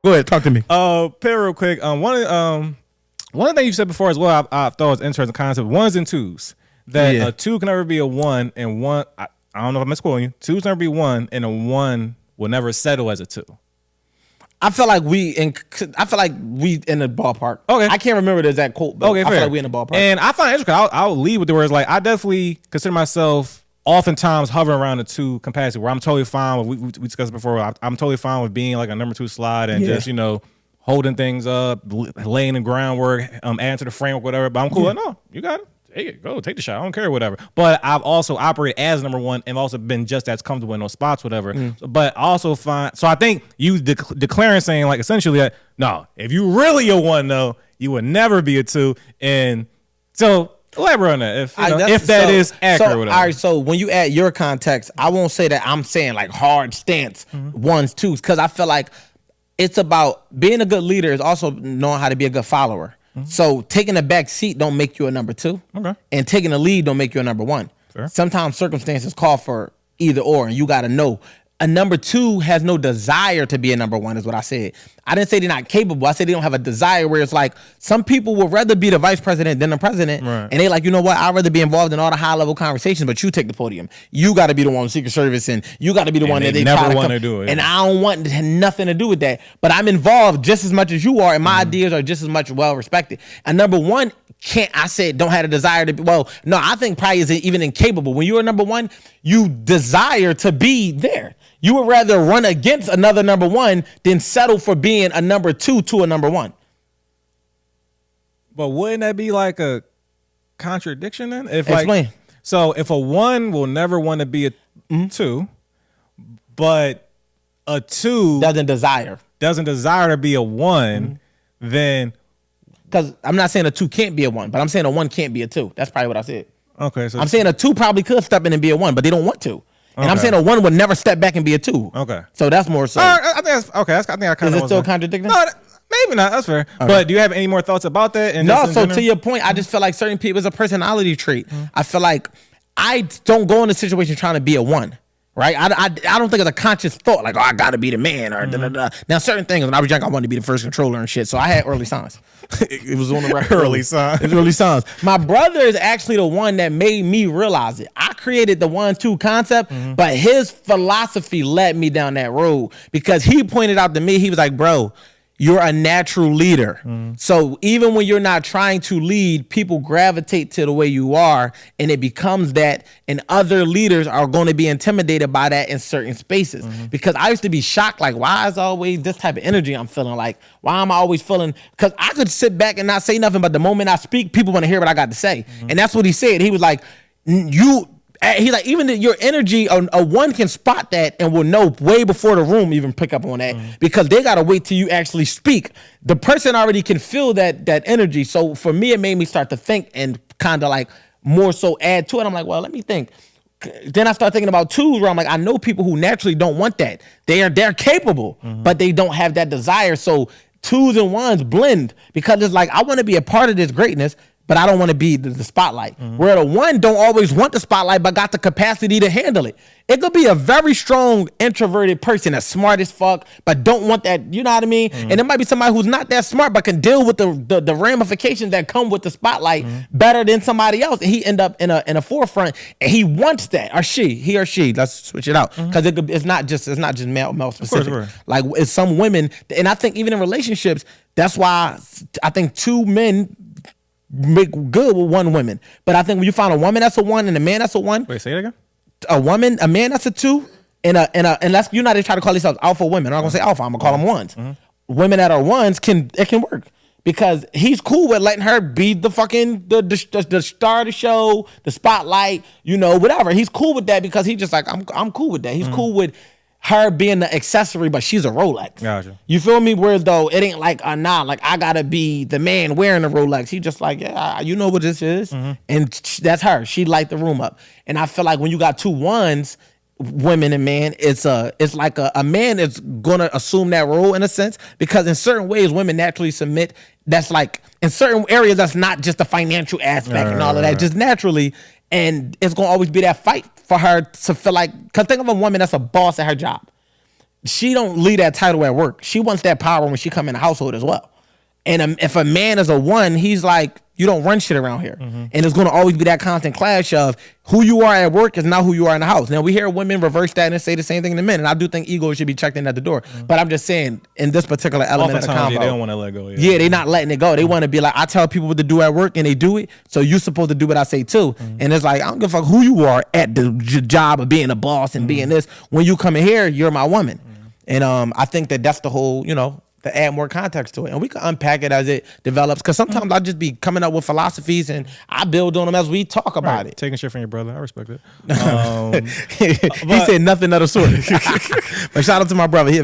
Go ahead, talk to me. Pair real quick. One of the things you said before as well, I thought was an interesting concept. Ones and twos. That a two can never be a one, and one. I don't know if I'm misquoting you. Twos never be one, and a one will never settle as a two. I feel like we in the ballpark. Okay. I can't remember the exact quote, but Okay, I fair. feel like we in the ballpark. And I find it interesting. I'll lead with the words like I definitely consider myself oftentimes hovering around the two capacity where I'm totally fine with. We discussed it before. I'm totally fine with being like a number two slide and just holding things up, laying the groundwork, adding to the framework, whatever. But I'm cool. Like, no, you got it. Take it. Go take the shot. I don't care, whatever. But I've also operated as number one and also been just as comfortable in those spots, whatever. But also find. So I think you declaring saying like essentially that no, if you really a one though, you would never be a two. And so elaborate on that if that is accurate. So, whatever. all right. So when you add your context, I won't say that I'm saying like hard stance ones twos because I feel like it's about being a good leader is also knowing how to be a good follower. So taking a back seat don't make you a number two. Okay. And taking a lead don't make you a number one. Fair. Sometimes circumstances call for either or, and you got to know. A number two has no desire to be a number one, is what I said. I didn't say they're not capable. I said they don't have a desire where it's like some people would rather be the vice president than the president. Right. And they like, you know what? I'd rather be involved in all the high level conversations, but you take the podium. You got to be the one with Secret Service and you got to be the one that they never try to want to do it. And I don't want nothing to do with that. But I'm involved just as much as you are, and my ideas are just as much well respected. And number one, don't have a desire to be, I think probably is even incapable. When you're number one, you desire to be there. You would rather run against another number one than settle for being a number two to a number one. But wouldn't that be like a contradiction then? Explain. So if a one will never want to be a two, but a two doesn't desire to be a one, then because I'm not saying a two can't be a one, but I'm saying a one can't be a two. That's probably what I said. Okay, so I'm saying a two probably could step in and be a one, but they don't want to. And I'm saying a one would never step back and be a two. Okay. So that's more so. I think that's okay. I think I kind of. Is it still contradicting? No, maybe not. That's fair. Okay. But do you have any more thoughts about that? And no. So to your point, I just feel like certain people, it's a personality trait. I feel like I don't go in a situation trying to be a one. Right? I don't think it's a conscious thought like, I got to be the man or da-da-da. Now, certain things, when I was young, I wanted to be the first controller and shit. So I had early signs. It was on the record. Early signs. It was early signs. My brother is actually the one that made me realize it. I created the 1-2 concept, but his philosophy led me down that road because he pointed out to me, he was like, bro, you're a natural leader. So even when you're not trying to lead, people gravitate to the way you are, and it becomes that, and other leaders are going to be intimidated by that in certain spaces. Because I used to be shocked, like, why is always this type of energy I'm feeling? Like, why am I always feeling? Because I could sit back and not say nothing, but the moment I speak, people want to hear what I got to say. And that's what he said. He was like, he's like, even your energy, a one can spot that and will know way before the room even pick up on that because they got to wait till you actually speak. The person already can feel that energy. So for me, it made me start to think and kind of like more so add to it. I'm like, well, let me think. Then I start thinking about twos where I'm like, I know people who naturally don't want that. They're capable, but they don't have that desire. So twos and ones blend because it's like, I want to be a part of this greatness, but I don't want to be the spotlight. Where the one don't always want the spotlight, but got the capacity to handle it. It could be a very strong introverted person that's smart as fuck, but don't want that, you know what I mean? And it might be somebody who's not that smart, but can deal with the ramifications that come with the spotlight better than somebody else. And he end up in a forefront, and he wants that, or he or she. Let's switch it out because it's not just male specific. Of course. Like it's some women, and I think even in relationships, that's why I think two men make good with one woman. But I think when you find a woman that's a one and a man that's a one. Wait, say it again. A man that's a two, and that's, you know, they try to call themselves alpha women. I'm not gonna say alpha. I'm gonna call them ones. Women that are ones can work because he's cool with letting her be the fucking the star of the show, the spotlight, you know, whatever. He's cool with that because he's just like, I'm cool with that. He's cool with her being the accessory, but she's a Rolex. Gotcha. You feel me? Whereas though it ain't like like I gotta be the man wearing the Rolex. He just like, yeah, you know what this is, and that's her. She light the room up. And I feel like when you got two ones, women and man, it's like a man is gonna assume that role in a sense because in certain ways women naturally submit. That's like in certain areas that's not just the financial aspect and all of that, just naturally. And it's gonna always be that fight for her to feel like, because think of a woman that's a boss at her job. she don't leave that title at work. She wants that power when she come in the household as well. And if a man is a 1, he's like, you don't run shit around here. And it's going to always be that constant clash of who you are at work is not who you are in the house. Now, we hear women reverse that and say the same thing to men. And I do think ego should be checked in at the door. But I'm just saying, in this particular element of the combo, they don't want to let go. Yeah, they not letting it go. They want to be like, I tell people what to do at work and they do it. So you're supposed to do what I say too. And it's like, I don't give a fuck who you are at the job of being a boss and being this. When you come in here, you're my woman. And I think that's the whole, to add more context to it. And we can unpack it as it develops. Because sometimes I'll just be coming up with philosophies and I build on them as we talk about it. Taking shit from your brother. I respect it. He said nothing of the sort. But shout out to my brother.